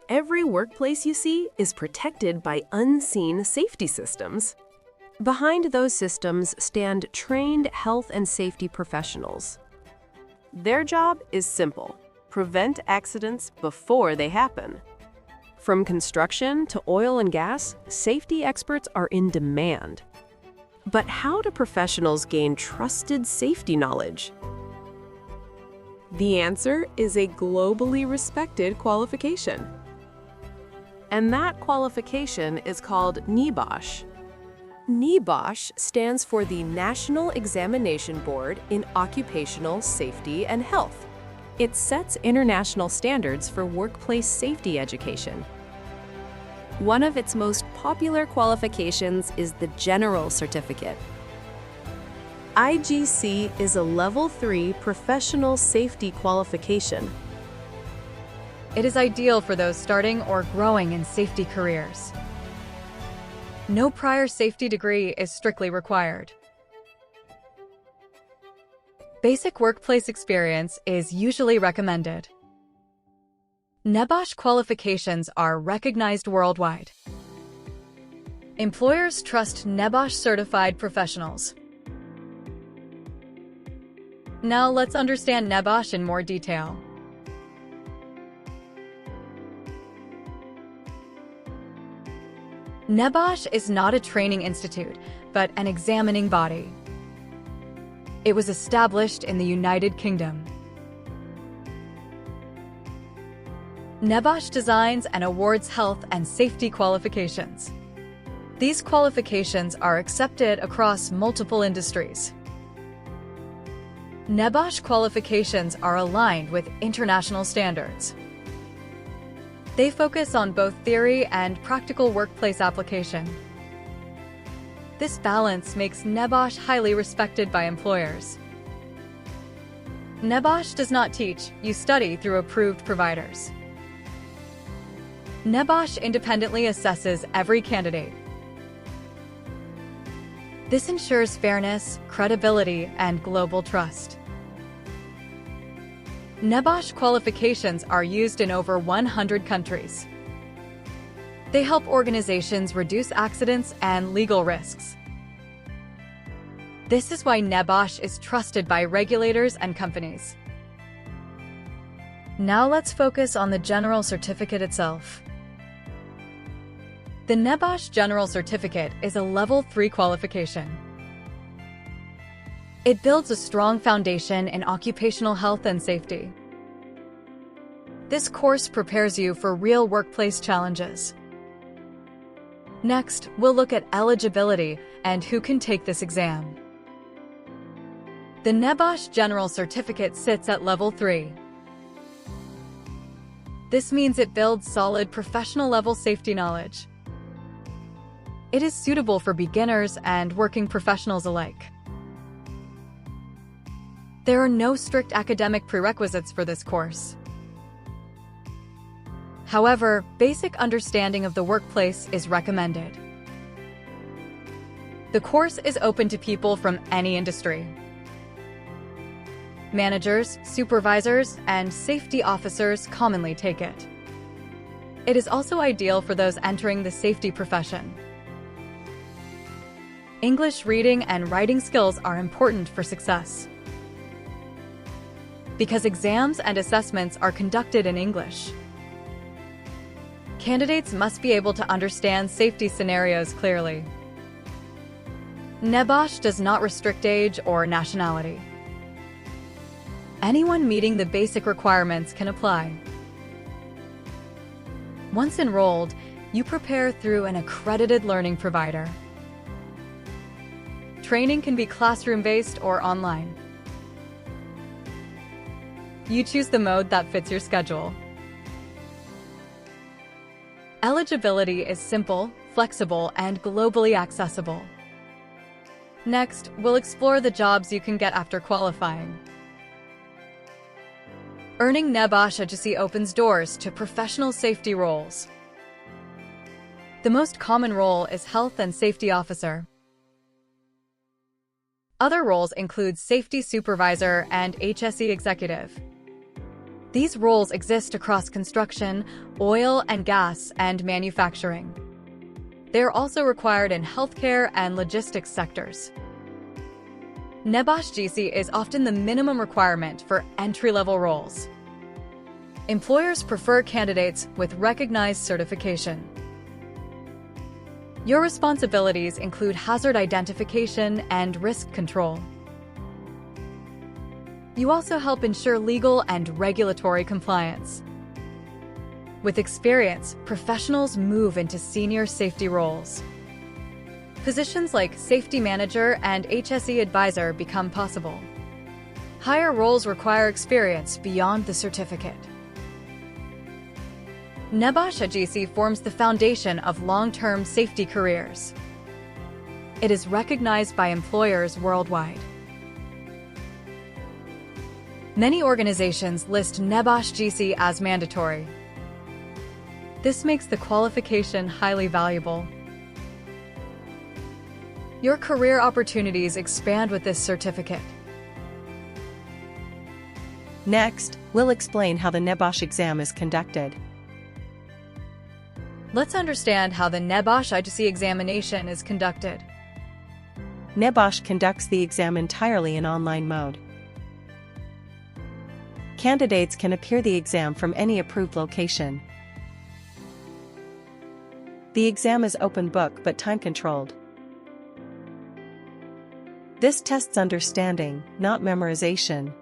Every workplace you see is protected by unseen safety systems. Behind those systems stand trained health and safety professionals. Their job is simple: prevent accidents before they happen. From construction to oil and gas, safety experts are in demand. But how do professionals gain trusted safety knowledge? The answer is a globally respected qualification. And that qualification is called NEBOSH. NEBOSH stands for the National Examination Board in Occupational Safety and Health. It sets international standards for workplace safety education. One of its most popular qualifications is the General Certificate. IGC is a Level 3 professional safety qualification. It is ideal for those starting or growing in safety careers. No prior safety degree is strictly required. Basic workplace experience is usually recommended. NEBOSH qualifications are recognized worldwide. Employers trust NEBOSH certified professionals. Now let's understand NEBOSH in more detail. NEBOSH is not a training institute, but an examining body. It was established in the United Kingdom. NEBOSH designs and awards health and safety qualifications. These qualifications are accepted across multiple industries. NEBOSH qualifications are aligned with international standards. They focus on both theory and practical workplace application. This balance makes NEBOSH highly respected by employers. NEBOSH does not teach, you study through approved providers. NEBOSH independently assesses every candidate. This ensures fairness, credibility, and global trust. NEBOSH qualifications are used in over 100 countries. They help organizations reduce accidents and legal risks. This is why NEBOSH is trusted by regulators and companies. Now let's focus on the General Certificate itself. The NEBOSH General Certificate is a Level 3 qualification. It builds a strong foundation in occupational health and safety. This course prepares you for real workplace challenges. Next, we'll look at eligibility and who can take this exam. The NEBOSH General Certificate sits at Level 3. This means it builds solid professional-level safety knowledge. It is suitable for beginners and working professionals alike. There are no strict academic prerequisites for this course. However, basic understanding of the workplace is recommended. The course is open to people from any industry. Managers, supervisors, and safety officers commonly take it. It is also ideal for those entering the safety profession. English reading and writing skills are important for success. Because exams and assessments are conducted in English, candidates must be able to understand safety scenarios clearly. NEBOSH does not restrict age or nationality. Anyone meeting the basic requirements can apply. Once enrolled, you prepare through an accredited learning provider. Training can be classroom-based or online. You choose the mode that fits your schedule. Eligibility is simple, flexible, and globally accessible. Next, we'll explore the jobs you can get after qualifying. Earning NEBOSH IGC opens doors to professional safety roles. The most common role is Health and Safety Officer. Other roles include Safety Supervisor and HSE Executive. These roles exist across construction, oil and gas, and manufacturing. They are also required in healthcare and logistics sectors. NEBOSH GC is often the minimum requirement for entry-level roles. Employers prefer candidates with recognized certification. Your responsibilities include hazard identification and risk control. You also help ensure legal and regulatory compliance. With experience, professionals move into senior safety roles. Positions like safety manager and HSE advisor become possible. Higher roles require experience beyond the certificate. NEBOSH IGC forms the foundation of long-term safety careers. It is recognized by employers worldwide. Many organizations list NEBOSH GC as mandatory. This makes the qualification highly valuable. Your career opportunities expand with this certificate. Next, we'll explain how the NEBOSH exam is conducted. Let's understand how the NEBOSH IGC examination is conducted. NEBOSH conducts the exam entirely in online mode. Candidates can appear the exam from any approved location. The exam is open book but time-controlled. This tests understanding, not memorization.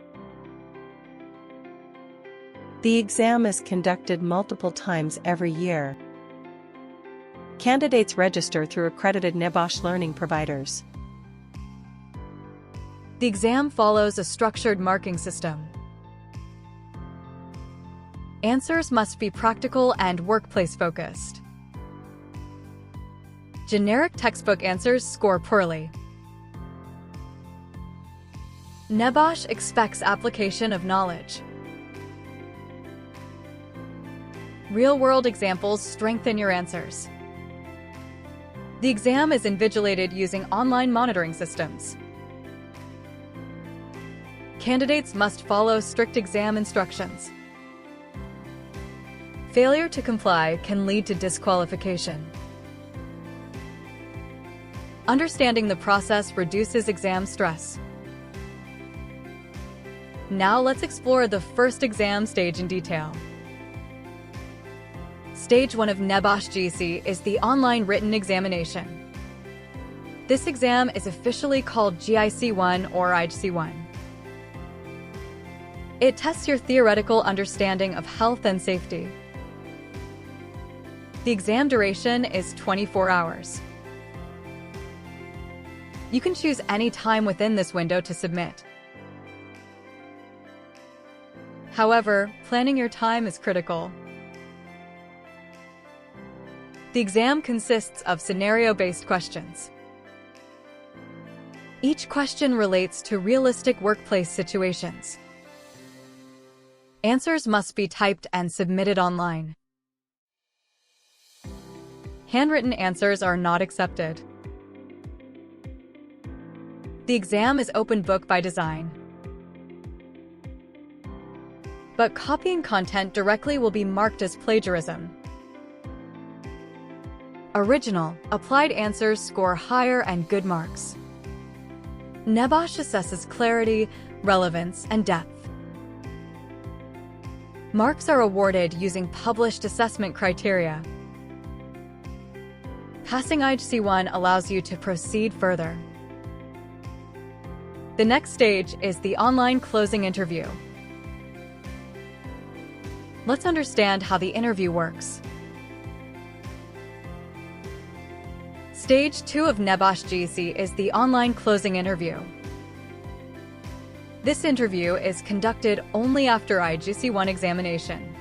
The exam is conducted multiple times every year. Candidates register through accredited NEBOSH learning providers. The exam follows a structured marking system. Answers must be practical and workplace-focused. Generic textbook answers score poorly. NEBOSH expects application of knowledge. Real-world examples strengthen your answers. The exam is invigilated using online monitoring systems. Candidates must follow strict exam instructions. Failure to comply can lead to disqualification. Understanding the process reduces exam stress. Now let's explore the first exam stage in detail. Stage 1 of NEBOSH GC is the online written examination. This exam is officially called GIC-1 or IGC-1. It tests your theoretical understanding of health and safety. The exam duration is 24 hours. You can choose any time within this window to submit. However, planning your time is critical. The exam consists of scenario-based questions. Each question relates to realistic workplace situations. Answers must be typed and submitted online. Handwritten answers are not accepted. The exam is open book by design. But copying content directly will be marked as plagiarism. Original, applied answers score higher and good marks. NEBOSH assesses clarity, relevance, and depth. Marks are awarded using published assessment criteria. Passing IGC-1 allows you to proceed further. The next stage is the online closing interview. Let's understand how the interview works. Stage 2 of NEBOSH GC is the online closing interview. This interview is conducted only after IGC-1 examination.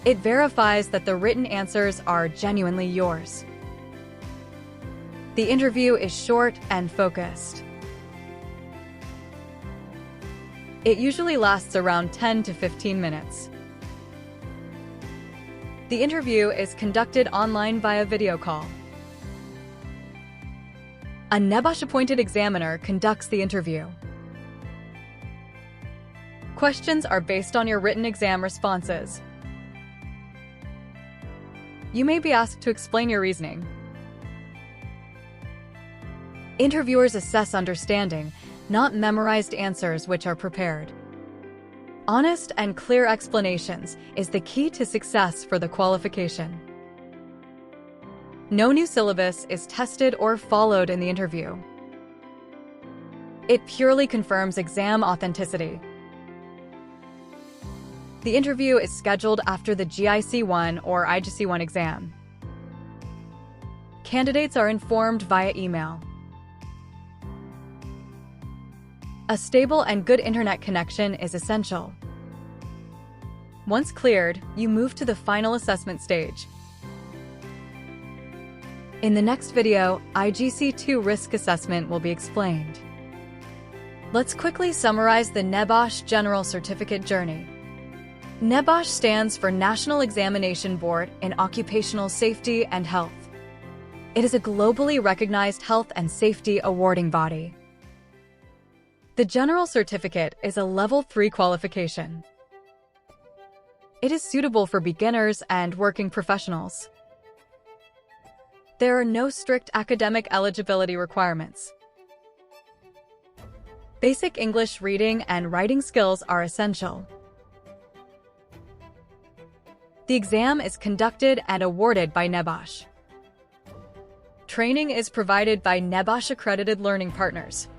It verifies that the written answers are genuinely yours. The interview is short and focused. It usually lasts around 10 to 15 minutes. The interview is conducted online via video call. A NEBOSH-appointed examiner conducts the interview. Questions are based on your written exam responses. You may be asked to explain your reasoning. Interviewers assess understanding, not memorized answers which are prepared. Honest and clear explanations is the key to success for the qualification. No new syllabus is tested or followed in the interview. It purely confirms exam authenticity. The interview is scheduled after the GIC-1 or IGC-1 exam. Candidates are informed via email. A stable and good internet connection is essential. Once cleared, you move to the final assessment stage. In the next video, IGC-2 risk assessment will be explained. Let's quickly summarize the NEBOSH General Certificate journey. NEBOSH stands for National Examination Board in Occupational Safety and Health. It is a globally recognized health and safety awarding body. The General Certificate is a Level 3 qualification. It is suitable for beginners and working professionals. There are no strict academic eligibility requirements. Basic English reading and writing skills are essential. The exam is conducted and awarded by NEBOSH. Training is provided by NEBOSH accredited learning partners.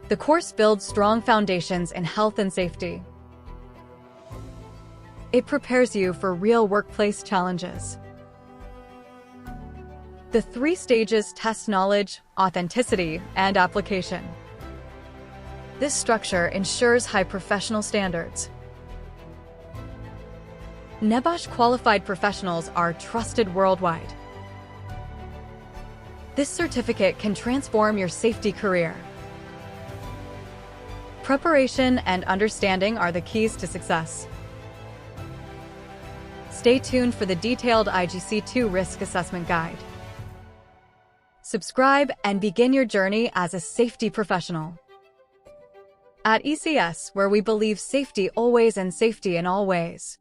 The course builds strong foundations in health and safety. It prepares you for real workplace challenges. The 3 stages test knowledge, authenticity, and application. This structure ensures high professional standards. NEBOSH qualified professionals are trusted worldwide. This certificate can transform your safety career. Preparation and understanding are the keys to success. Stay tuned for the detailed IGC-2 risk assessment guide. Subscribe and begin your journey as a safety professional. At ECIS, where we believe safety always and safety in all ways.